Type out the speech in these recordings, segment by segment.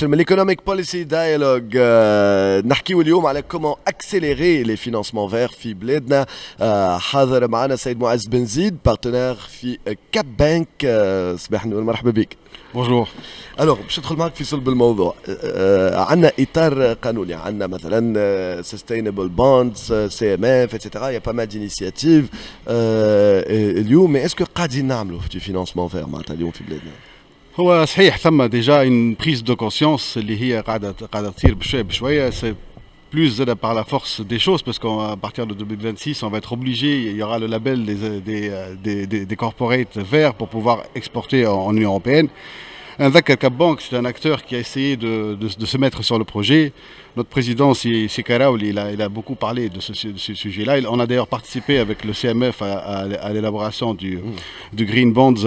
L'économic policy dialogue نحكيو اليوم على comment accélérer les financements verts في بلادنا. حاضر معنا السيد معز بن زيد بارتنير في كاب بانك. صباح النور، مرحبا بك. بونجور. الوغ باش ندخل معك في صلب الموضوع. عندنا اطار قانوني، عندنا مثلا sustainable bonds, CMF etc. il y a pas mal d'initiatives اليوم. اسكو قاعدين نعملوا في فينانسمون فير معناتها اليوم في بلادنا؟ هو صحيح ثم ديجا une prise de conscience اللي هي قاعده تصير بشويه بشويه. C'est plus par la force des choses parce qu'à partir de 2026 on va être obligé, il y aura le label des corporates verts pour pouvoir exporter en Union Européenne. Cap Bank, c'est un acteur qui a essayé de se mettre sur le projet. Notre président, c'est Karaouli, il a beaucoup parlé de ce sujet-là. On a d'ailleurs participé avec le CMF à l'élaboration du Green Bonds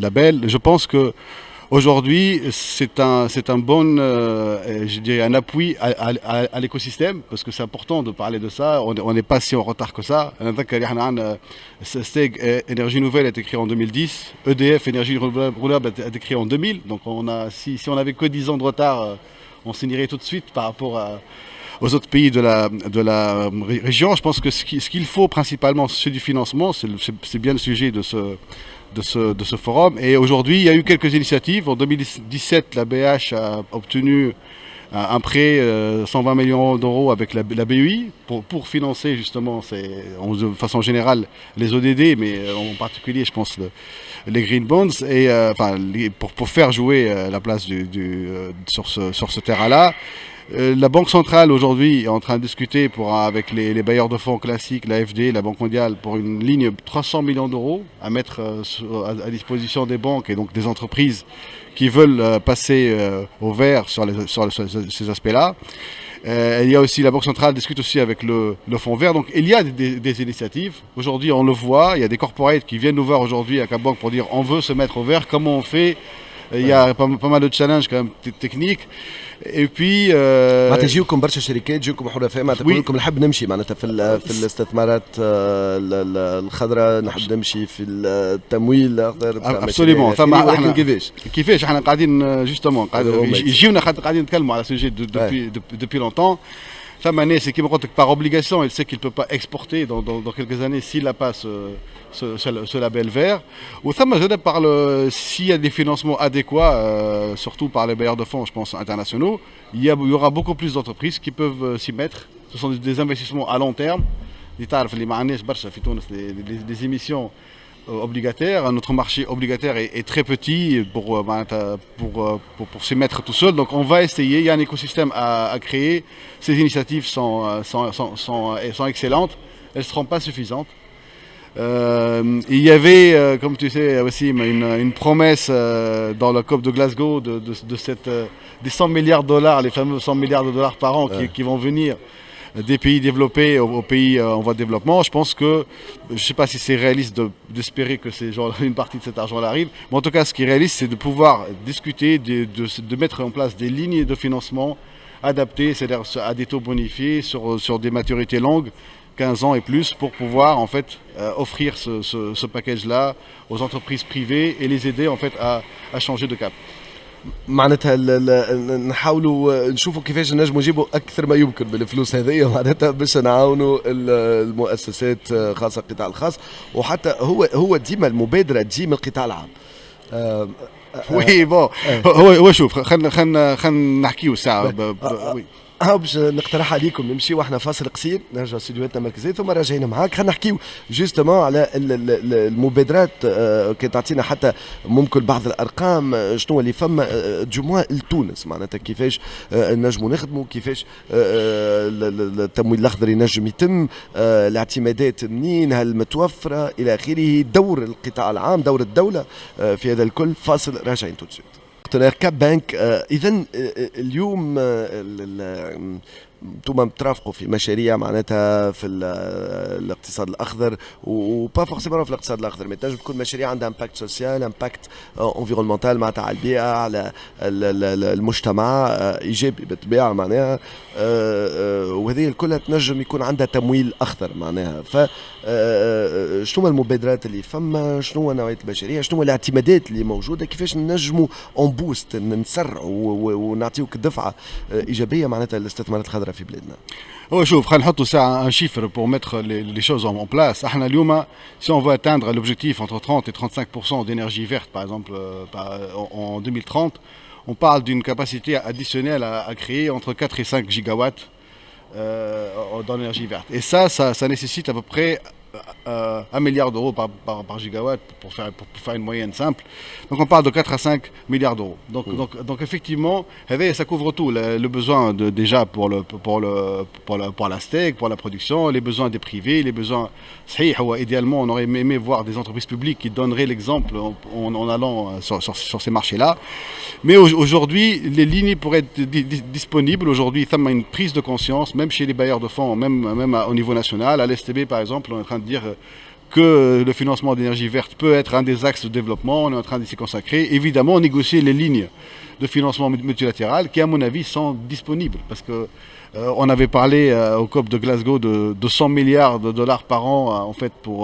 label. Je pense que aujourd'hui, c'est un bon, je dirais un appui à l'écosystème, parce que c'est important de parler de ça. On n'est pas si en retard que ça. Steg Énergie Nouvelle a été créé en 2010, EDF Énergie Renouvelable a été créé en 2000. Donc si on n'avait que 10 ans de retard, on signerait tout de suite par rapport aux autres pays de la région. Je pense que ce qu'il faut principalement, c'est du financement. C'est bien le sujet de ce forum. Et aujourd'hui, il y a eu quelques initiatives. En 2017, la BH a obtenu un prêt 120 millions d'euros avec la BEI pour financer justement, de façon générale, les ODD, mais en particulier, je pense, les Green Bonds, et pour faire jouer la place sur ce terrain-là. La Banque centrale aujourd'hui est en train de discuter avec les bailleurs de fonds classiques, l'AFD, la Banque mondiale, pour une ligne de 300 millions d'euros à mettre à disposition des banques et donc des entreprises qui veulent passer au vert sur ces aspects-là. Il y a aussi, la Banque centrale discute aussi avec le fonds vert. Donc il y a des initiatives. Aujourd'hui on le voit, il y a des corporates qui viennent nous voir aujourd'hui à Cap Bank pour dire on veut se mettre au vert, comment on fait? Il y a pas mal de challenges quand même techniques. Et puis معناتها تجيوكم برشا شركات، تجيوكم حرفاء معناتها تقول لكم نحب نمشي معناتها في الاستثمارات الخضراء، نحب نمشي في التمويل الاخضر. ابسوليمون. ثم احنا كيفاش احنا قاعدين جوستومون يجيونا خاطر نتكلموا على سوجي depuis longtemps. Femme année, c'est qu'il me que par obligation, il sait qu'il ne peut pas exporter dans quelques années s'il n'a pas ce label vert. Ou femme, je parle s'il y a des financements adéquats, surtout par les bailleurs de fonds, je pense, internationaux, il y aura beaucoup plus d'entreprises qui peuvent s'y mettre. Ce sont des investissements à long terme. Les émissions obligataire. Notre marché obligataire est très petit pour s'y mettre tout seul. Donc on va essayer, il y a un écosystème à créer. Ces initiatives sont excellentes. Elles ne seront pas suffisantes. Il y avait, comme tu sais aussi, une promesse dans la COP de Glasgow des 100 milliards de dollars, les fameux 100 milliards de dollars par an qui vont venir des pays développés aux pays en voie de développement. Je pense que, je ne sais pas si c'est réaliste d'espérer que une partie de cet argent-là arrive, mais en tout cas ce qui est réaliste, c'est de pouvoir discuter, de mettre en place des lignes de financement adaptées, c'est-à-dire à des taux bonifiés sur des maturités longues, 15 ans et plus, pour pouvoir en fait offrir ce package-là aux entreprises privées et les aider en fait à changer de cap. معناتها نحاولوا نشوفوا كيفاش نجموا نجيبوا اكثر ما يمكن بالفلوس هذه معناتها باش نعاونوا المؤسسات خاصه القطاع الخاص، وحتى هو ديما المبادره تجي من القطاع العام. وي بون هو شوف خلينا نحكيو ساعه. وي باش نقترح عليكم نمشيو احنا فاصل قصير، نرجعوا استديوهاتنا المركزيه ثم راجعين معاك. خلينا نحكيو جوستومون على المبادرات كي تعطينا حتى ممكن بعض الارقام شنو اللي فما جموع لتونس، معناتها كيفاش نجموا نخدموا، كيفاش التمويل الاخضر ينجم يتم، الاعتمادات منين، هل متوفره الى اخره، دور القطاع العام، دور الدوله في هذا الكل. فاصل راجعين تو سويت. كاب بانك. اذا اليوم انتم ترافقوا في مشاريع معناتها في الاقتصاد الاخضر وبا فورسيمون في الاقتصاد الاخضر، مي تنجم تكون مشاريع عندها امباكت سوسيال، امباكت انفيرونمونتال معناتها على البيئه، على المجتمع ايجابي بالطبيعه معناها. وهذه الكل تنجم يكون عندها تمويل اخضر معناها. ف شنو المبادرات اللي فما، شنو نوعيه المشاريع، شنو الاعتمادات اللي موجوده، كيفاش ننجموا اون بوست نسرعوا ونعطيوك دفعه ايجابيه معناتها للاستثمارات الخضراء في بلادنا. هو شوف خلينا نحطوا ساعه un chiffre pour mettre les choses en place. احنا اليوم si on veut atteindre l'objectif entre 30 et 35% d'énergie verte par exemple en 2030, on parle d'une capacité additionnelle à créer entre 4 et 5 gigawatts dans l'énergie verte. Et ça nécessite à peu près 1 milliard d'euros par gigawatt pour faire une moyenne simple. Donc on parle de 4 à 5 milliards d'euros. Donc effectivement, ça couvre tout. Le besoin déjà pour la steak, pour la production, les besoins des privés, les besoins... Idéalement, on aurait aimé voir des entreprises publiques qui donneraient l'exemple en allant sur ces marchés-là. Mais aujourd'hui, les lignes pourraient être disponibles. Aujourd'hui, il y a une prise de conscience, même chez les bailleurs de fonds, même au niveau national. À l'STB, par exemple, on est en train de dire que le financement d'énergie verte peut être un des axes de développement. On est en train de s'y consacrer. Évidemment, négocier les lignes de financement multilatéral qui, à mon avis, sont disponibles. Parce que on avait parlé au COP de Glasgow de 100 milliards de dollars par an en fait, pour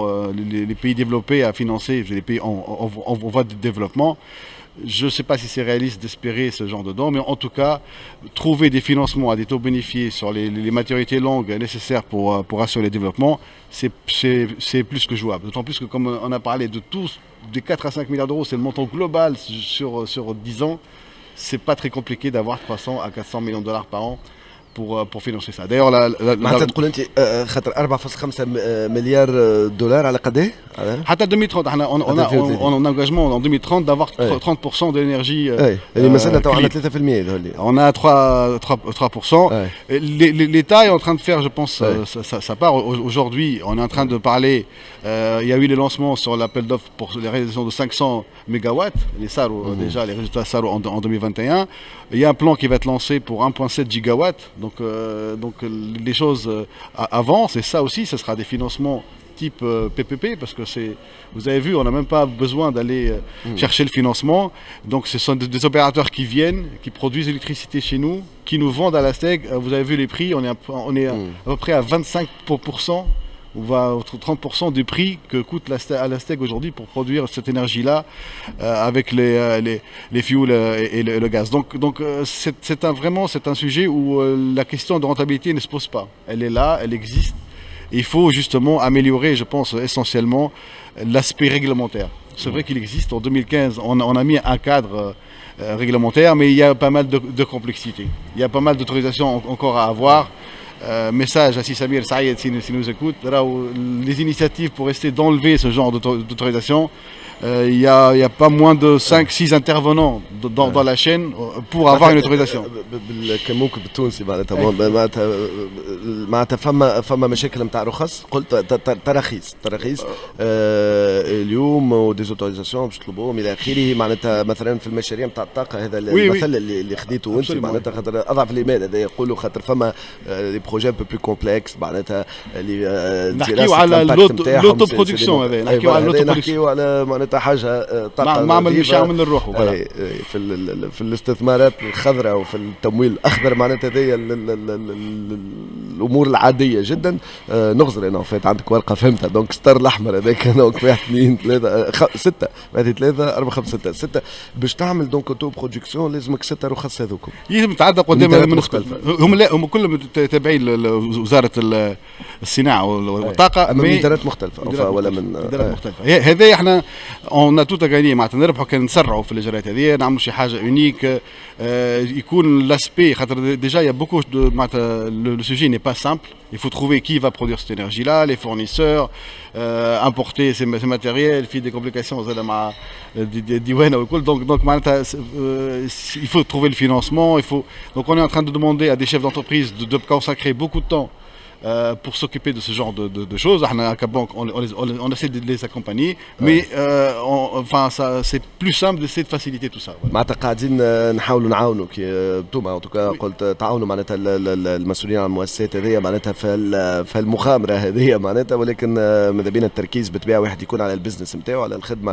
les pays développés à financer les pays en voie de développement. Je ne sais pas si c'est réaliste d'espérer ce genre de dons, mais en tout cas, trouver des financements à des taux bonifiés sur les maturités longues nécessaires pour assurer le développement, c'est plus que jouable. D'autant plus que comme on a parlé de tous, des 4 à 5 milliards d'euros, c'est le montant global sur 10 ans, c'est pas très compliqué d'avoir 300 à 400 millions de dollars par an pour financer ça. D'ailleurs, معناتها تقول انت خاطر 4.5 مليار دولار على قد ايه؟ حتى 2030 احنا on a engagement en 2030 d'avoir 30% de l'énergie. اللي مسألة تو على 3% هذول. On a 3%. L'État est en train de faire, je pense, sa part. Aujourd'hui, on est en train de parler. Il y a eu les lancements sur l'appel d'offres pour les réalisations de 500 mégawatts. Les SARO, déjà, les résultats SARO en 2021. Il y a un plan qui va être lancé pour 1,7 gigawatts. Donc les choses avancent. Et ça aussi, ce sera des financements type PPP, parce que vous avez vu, on n'a même pas besoin d'aller chercher le financement. Donc ce sont des opérateurs qui viennent, qui produisent l'électricité chez nous, qui nous vendent à la STEG. Vous avez vu les prix, on est à peu près à 25%, ou à 30% du prix que coûte à la STEG aujourd'hui pour produire cette énergie-là avec les fuels et le gaz. Donc c'est un sujet où la question de rentabilité ne se pose pas. Elle est là, elle existe. Il faut justement améliorer, je pense, essentiellement l'aspect réglementaire. C'est vrai qu'il existe. En 2015, on a mis un cadre réglementaire, mais il y a pas mal de complexité. Il y a pas mal d'autorisations encore à avoir. Message à Samir Saïed s'il nous écoute. Les initiatives pour essayer d'enlever ce genre d'autorisation, il y a pas moins de 5-6 intervenants dans la chaîne pour avoir une autorisation. ممكن بالتونسي معناتها فما مشاكل نتاع رخص، قلت تراخيص اليوم ودي اوتوريزاسيون باش تطلبوهم الى اخره. معناتها مثلا في المشاريع نتاع الطاقه هذا المثل اللي خديته انت، معناتها خاطر اضعف الايمان هذا يقولوا خاطر فما دي بروجي ان بو بلو كومبلكس معناتها اللي نحكيو على لوتو برودكسيون. هذا نحكيو على لوتو نحكيو على معناتها حاجه طاقه معمل مش من الروح. في الاستثمارات الخضراء وفي التمويل الاخضر معناتها هذه الامور العاديه جدا. نغزر انا فات عندك ورقه فهمتها. دونك ستار الاحمر هذاك دونك 1 2 3 6 3 4 5 6 باش تعمل دونك اوتو برودكسيون لازمك 6 رخص هذوكم. لازم تعدى قدام المختلفه. هم كلهم تابعين لوزاره الصناعه والطاقه. من ادارات مختلفه ولا من ادارات مختلفه. هذا احنا اون توتا غاني معناتها نربحوا كان نسرعوا في الاجراءات هذه، نعملوا شي حاجه يونيك يكون لاسبي. خاطر ديجا يا بوكو معناتها لو سوجي ني با سامبل. Il faut trouver qui va produire cette énergie-là, les fournisseurs, importer ces matériels, faire des complications donc il faut trouver le financement. Donc on est en train de demander à des chefs d'entreprise de consacrer beaucoup de temps pour s'occuper de ce genre de choses. À banque, on essaie de les accompagner, mais enfin, c'est plus simple d'essayer de faciliter tout ça. Voilà. معناتها قاعدين نحاولوا نعاونوا كي انتم توكا قلت تعاونوا معناتها المسؤولين عن المؤسسات هذيا معناتها في المغامره هذه معناتها، ولكن ماذا بينا التركيز بالطبيعه واحد يكون على البزنس نتاعو، على الخدمه،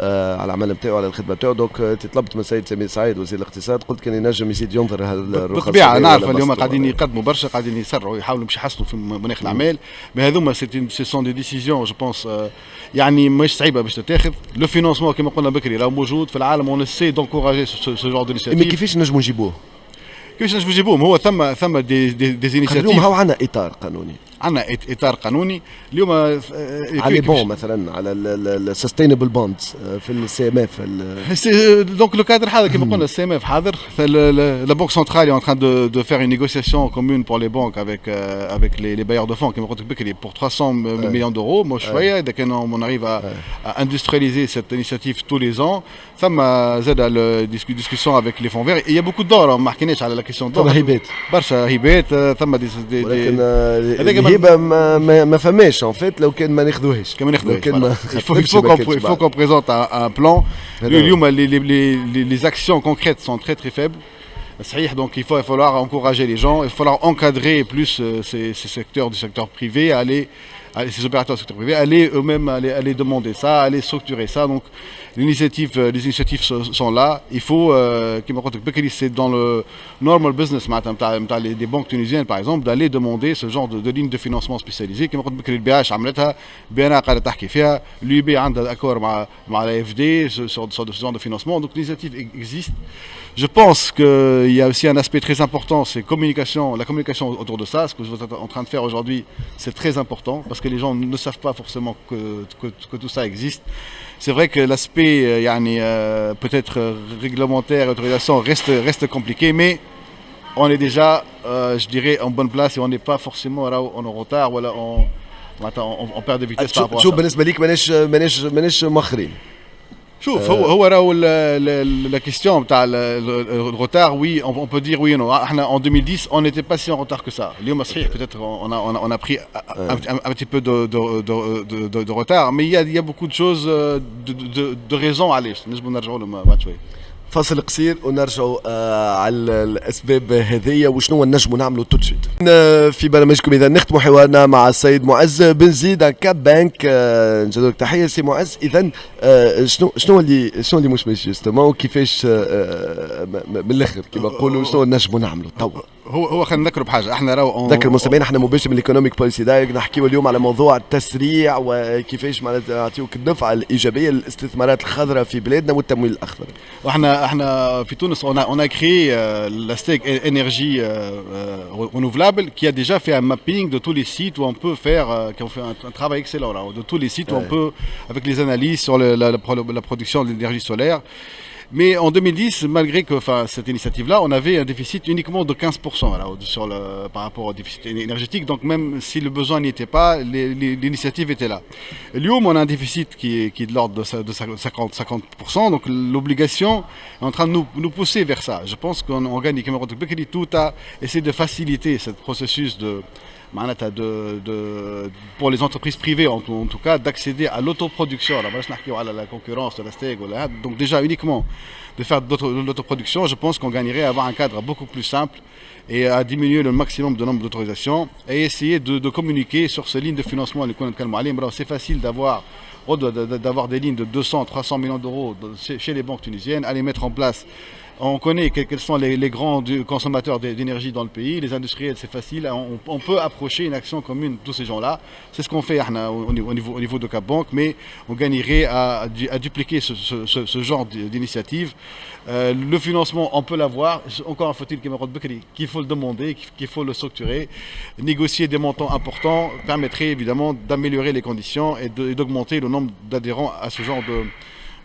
على العمل نتاعو، على الخدمه نتاعو. دونك طلبت من السيد سمير سعيد وزير الاقتصاد، قلت كان ينجم يزيد ينظر هالرخص. بالطبيعه نعرف اليوم قاعدين يقدموا برشا، قاعدين يسرعوا يحاولوا باش يحسنوا في مناخ الاعمال، mais هذوما سي سون دي ديسيزيون جو بونس يعني مش صعيبه باش تتاخذ. لو فينانسمون كما قلنا بكري راهو موجود في العالم، اون سي دونكوراجي سو جور دينيسياتيف. مي كيفاش نجموا نجيبوه؟ كيفاش نجموا نجيبوهم؟ هو ثم دي انيشيتيف. اليوم هو عندنا اطار قانوني، عندنا اطار قانوني اليوم على بون مثلا على السستينبل بوندز في السي ام اف. دونك لو كادر حاضر كما قلنا، السي ام اف حاضر. لا بنك سنترال est en train de faire une négociation commune pour les banques avec les bailleurs de fonds كما قلت بكري pour 300 millions d'euros. مش شويه اذا كان on arrive à industrialiser cette initiative tous les ans. ثم زاد discussion avec les fonds verts. Il y a beaucoup d'or، ما حكيناش على لا كيسيون دور، برشا هيبات. ثم ولكن الهبه ما فماش ان فيت لو كان ما ناخذوهاش. كما ناخذوهاش il faut qu'on présente un plan. اليوم les actions concrètes sont très très faibles. Donc il va falloir encourager les gens, il va falloir encadrer plus ces secteurs du secteur privé, ces opérateurs du secteur privé, aller eux-mêmes aller demander ça, aller structurer ça. Donc les initiatives sont là. Il faut, c'est dans le normal business des banques tunisiennes par exemple, d'aller demander ce genre de ligne de financement spécialisée. Comme le BH عملتها، BNA قاعدة تحكي فيها، l'UB عندها accord مع la FD sur ce genre de financement. Donc l'initiative existe. Je pense qu'il y a aussi un aspect très important, c'est la communication autour de ça. Ce que vous êtes en train de faire aujourd'hui, c'est très important parce que les gens ne savent pas forcément que tout ça existe. C'est vrai que l'aspect peut-être réglementaire, autorisation reste compliqué, mais on est déjà, je dirais, en bonne place et on n'est pas forcément en retard ou on perd de vitesse par rapport à ça. شو بالنسبة ليك ماناش مؤخرين؟ شوف هو راهو la question تاع le retard. Oui, on peut dire oui ou non. En 2010 on n'était pas si en retard que ça. اليوم صحيح peut-être on a pris un petit peu de retard, mais il y a beaucoup de choses de raisons علاش نجموا نرجعوا لهم بعد شويه. فاصل قصير ونرجعوا على الاسباب هذيا وشنو نجموا نعملوا تو سويت. في برنامجكم اذا نختموا حوارنا مع السيد معز بن زيد عن كاب بانك. نجدوا لك تحيه سي معز. اذا شنو اللي مش ماشي جوستومون وكيفاش من الاخر كيما نقولوا شنو نجموا نعملوا توا؟ هو خلينا نذكروا بحاجه. احنا راهو نذكر المستمعين احنا مباشر من الايكونوميك بوليسي دايركت نحكيوا اليوم على موضوع التسريع وكيفاش معناتها نعطيوك الدفعه الايجابيه للاستثمارات الخضراء في بلادنا والتمويل الاخضر. احنا في تونس on a créé la STEG énergie renouvelable qui a déjà fait un mapping de tous les sites où on peut faire qui ont fait un travail excellent là, de tous les sites où on peut avec les analyses sur la production de l'énergie solaire. Mais en 2010, malgré que cette initiative-là, on avait un déficit uniquement de 15% là, par rapport au déficit énergétique. Donc même si le besoin n'y était pas, l'initiative était là. L'UOM, on a un déficit qui est de l'ordre de 50%. Donc l'obligation est en train de nous pousser vers ça. Je pense qu'on gagne tout à essayer de faciliter ce processus pour les entreprises privées en tout cas d'accéder à l'autoproduction. La concurrence de la STEG, donc déjà uniquement de faire de l'autoproduction, je pense qu'on gagnerait à avoir un cadre beaucoup plus simple et à diminuer le maximum de nombre d'autorisations et essayer de communiquer sur ces lignes de financement. C'est facile d'avoir des lignes de 200-300 millions d'euros chez les banques tunisiennes, à les mettre en place. On connaît quels sont les grands consommateurs d'énergie dans le pays, les industriels, c'est facile. On peut approcher une action commune de tous ces gens-là. C'est ce qu'on fait au niveau de Cap Bank, mais on gagnerait à dupliquer ce genre d'initiative. Le financement, on peut l'avoir. Encore faut-il qu'il faut le demander, qu'il faut le structurer. Négocier des montants importants permettrait évidemment d'améliorer les conditions et d'augmenter le nombre d'adhérents à ce genre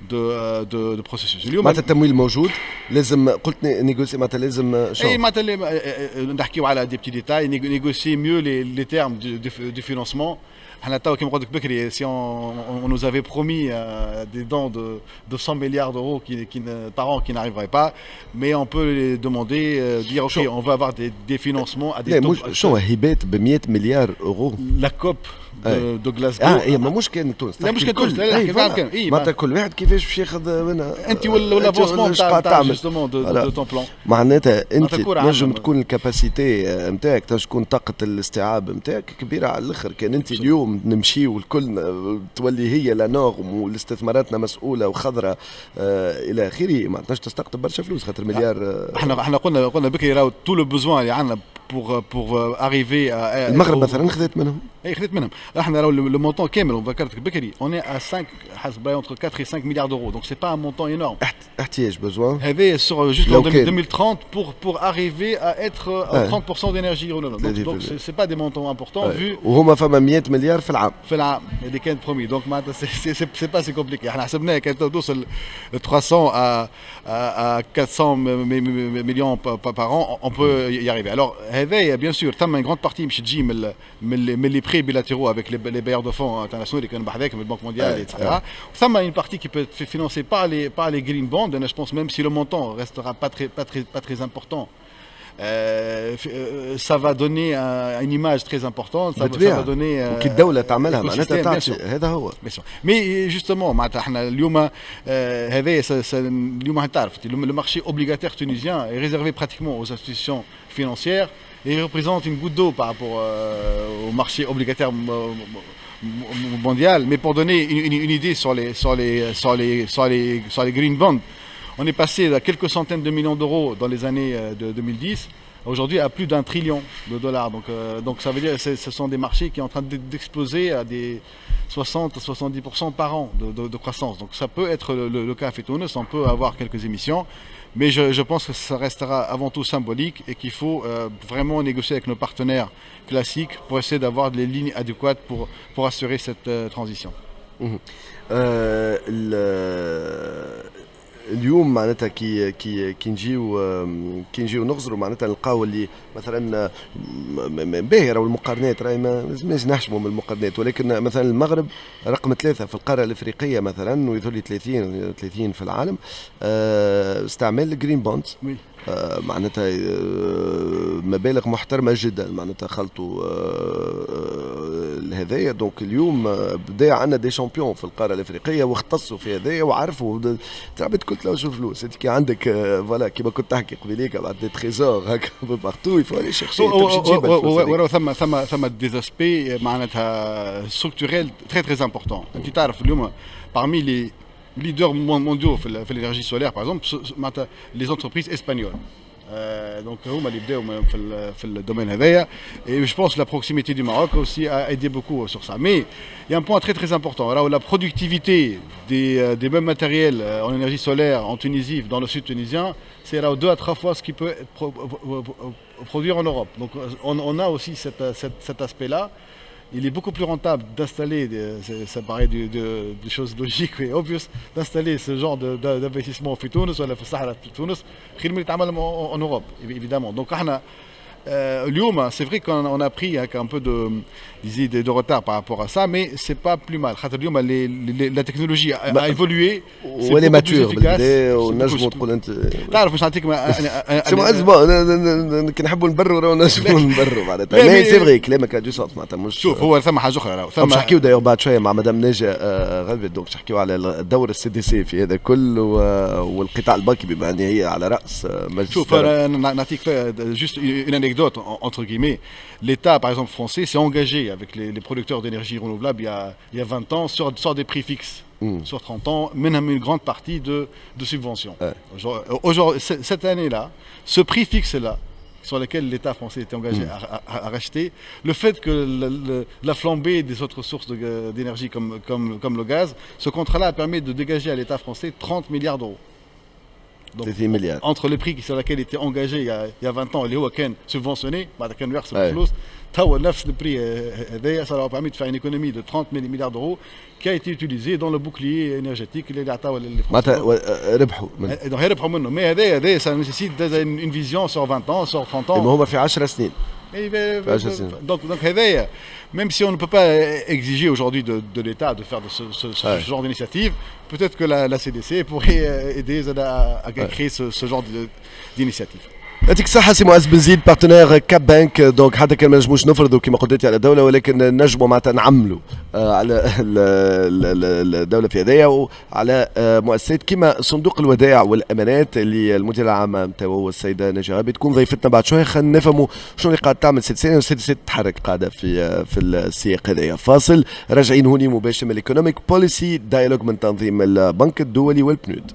de processus. اليوم معناتها التمويل موجود لازم قلت نيغوسي معناتها لازم اي معناتها نحكيو على دي بتي ديتاي نيغوسي ميو لي تيرم دو فينانسمون. حنا توا كيما قلت لك بكري si on nous avait promis des dons de 100 milliards d'euros par an qui n'arriveraient pas, mais on peut les demander, dire ok on va avoir des financements à des taux. شنو هبات ب 100 مليار اورو la COP de Glasgow. هي ما مش كان تونس لا مش كان تونس لا معناتها كل واحد كيفاش باش ياخذ منها انت والافونسمون تاع جوستومون دو طون بلان. معناتها انت تنجم تكون الكاباسيتي نتاعك تنجم تكون طاقه الاستيعاب نتاعك كبيره على الاخر. كان انت اليوم نمشيو الكل تولي هي لا نورم والاستثماراتنا مسؤوله وخضراء الى اخره ما تنجمش تستقطب برشا فلوس خاطر مليار. احنا قلنا بكري راهو تو لو بوزوان اللي عندنا pour arriver à المغرب مثلا خذت منهم. اي خذت منهم. احنا راهو لو مونطون كامل وذكرتك بكري on est à 5 حسب entre 4 et 5 milliards d'euros donc c'est pas un montant énorme. احتياج besoin. هذا sur juste en 2030 pour arriver à être à 30% d'énergie renouvelable. Donc c'est pas des montants importants vu وهما فما 100 مليار في العام. في العام اللي كانت برومي donc معناتها c'est pas si compliqué. احنا حسبناها كانت توصل 300 à 400 millions par an on peut y arriver. Alors هذا bien sûr ثم une grande partie باش تجي من les prêts bilatéraux avec les bailleurs de fonds internationaux اللي كانوا بحذاك من البنك مونديال etc. ثم une partie qui peut être financée par les green bonds. Je pense même si le montant restera pas très important, ça va donner une image très importante. Ça va donner كي الدولة تعملها معناتها تعطي هذا هو. Mais justement معناتها احنا اليوم هذا اليوم تعرف le marché obligataire tunisien est réservé pratiquement aux institutions financières et il représente une goutte d'eau par rapport au marché obligataire mondial. Mais pour donner une idée sur les green bonds, on est passé à quelques centaines de millions d'euros dans les années de 2010, aujourd'hui à plus d'1 trillion de dollars. Donc ça veut dire que ce sont des marchés qui sont en train d'exploser à des 60-70% par an de croissance. Donc ça peut être le cas à Fetounes, on peut avoir quelques émissions, mais je pense que ça restera avant tout symbolique et qu'il faut vraiment négocier avec nos partenaires classiques pour essayer d'avoir les lignes adéquates pour assurer cette transition. اليوم معناتها كي نجيو نغزروا معناتها نلقاو اللي مثلا باهي راهو المقارنات راهي ما لازمناش نحشموا من المقارنات ولكن مثلا المغرب رقم 3 في القاره الافريقيه مثلا ويظهر لي 30 في العالم استعمال الجرين بوندز. معناتها مبالغ محترمه جدا معناتها خلطوا هذايا. دونك اليوم بدا عندنا دي شامبيون في القاره الافريقيه واختصوا في هذايا وعرفوا تعبت كنت لو شوف فلوس انت كي عندك فوالا كيما كنت تحكي قبيليك بعد دي تريزور هكا بارتو يفو لي شيرشي وراه ثم دي اسبي معناتها ستركتوريل تري تري امبورطون. انت تعرف اليوم parmi les leaders mondiaux في l'énergie solaire par exemple les entreprises espagnoles. Donc هما اللي بداو في الدومين هذايا et je pense que la proximité du Maroc aussi a aidé beaucoup sur ça. Mais il y a un point très très important. Alors la productivité des mêmes matériels en énergie solaire en Tunisie, dans le sud tunisien, c'est là 2 à 3 fois ce qui peut être produire en Europe. Donc on a aussi cet aspect-là. Il est beaucoup plus rentable d'installer, ça paraît des choses logiques et obvious, d'installer ce genre d'investissement au Tunis ou à la Sahara de Tunis, en Europe, évidemment. Donc, c'est vrai qu'on a pris un peu de retard par rapport à ça, mais c'est pas plus mal. La technologie a évolué, c'est beaucoup plus efficace. تعرف مش نعطيك كي نحبوا نبرروا نجموا نبرروا معناتها. مي سي فري كلامك دو سونس معناتها مش شوف هو ثم حاجه اخرى ثم نحكيو داير بعد شويه مع مدام ناجيه غالبا دونك نحكيو على دور السي دي سي في هذا كل والقطاع البنكي بما ان هي على راس مجلس. شوف نعطيك juste une anecdote entre guillemets. L'État par exemple français s'est engagé avec les producteurs d'énergie renouvelable il y a 20 ans sur des prix fixes. Sur 30 ans, même une grande partie de subventions. Aujourd'hui, cette année-là, ce prix fixe-là, sur lequel l'État français était engagé à racheter, le fait que la flambée des autres sources d'énergie comme le gaz, ce contrat-là a permis de dégager à l'État français 30 milliards d'euros. Donc, 30 مليار. entre les prix sur lesquels il était engagé il y a 20 ans, اللي هو كان subventionné, بعد كان يخسر Ouais. الفلوس، توا نفس البري هذايا ça leur a permis de faire une économie de 30 milliards d'euros qui a été utilisée dans le bouclier énergétique اللي عطاو les Français. معناتها ربحوا من Donc يربحوا منه، mais هذايا ça nécessite une vision sur 20 ans, sur 30 ans. ما هما في 10 سنين. Donc هذايا, même si on ne peut pas exiger aujourd'hui de l'État de faire ce genre d'initiative, peut-être que la CDC pourrait aider à créer ce genre d'initiative. يعطيك الصحة سي معز بن زيد بارتنير كاب بانك. دونك حتى كان ما نجموش نفرضوا كما قلت على الدولة، ولكن نجموا معناتها نعملوا على الدولة في هذايا وعلى مؤسسات كما صندوق الودائع والأمانات اللي المدير العام نتاعو هو السيدة نجاة غابي تكون ضيفتنا بعد شوية. خلينا نفهموا شنو اللي قاعد تعمل CDC تتحرك قاعدة في السياق هذايا. فاصل راجعين هوني مباشر من الايكونوميك بوليسي دايلوج من تنظيم البنك الدولي والبنود.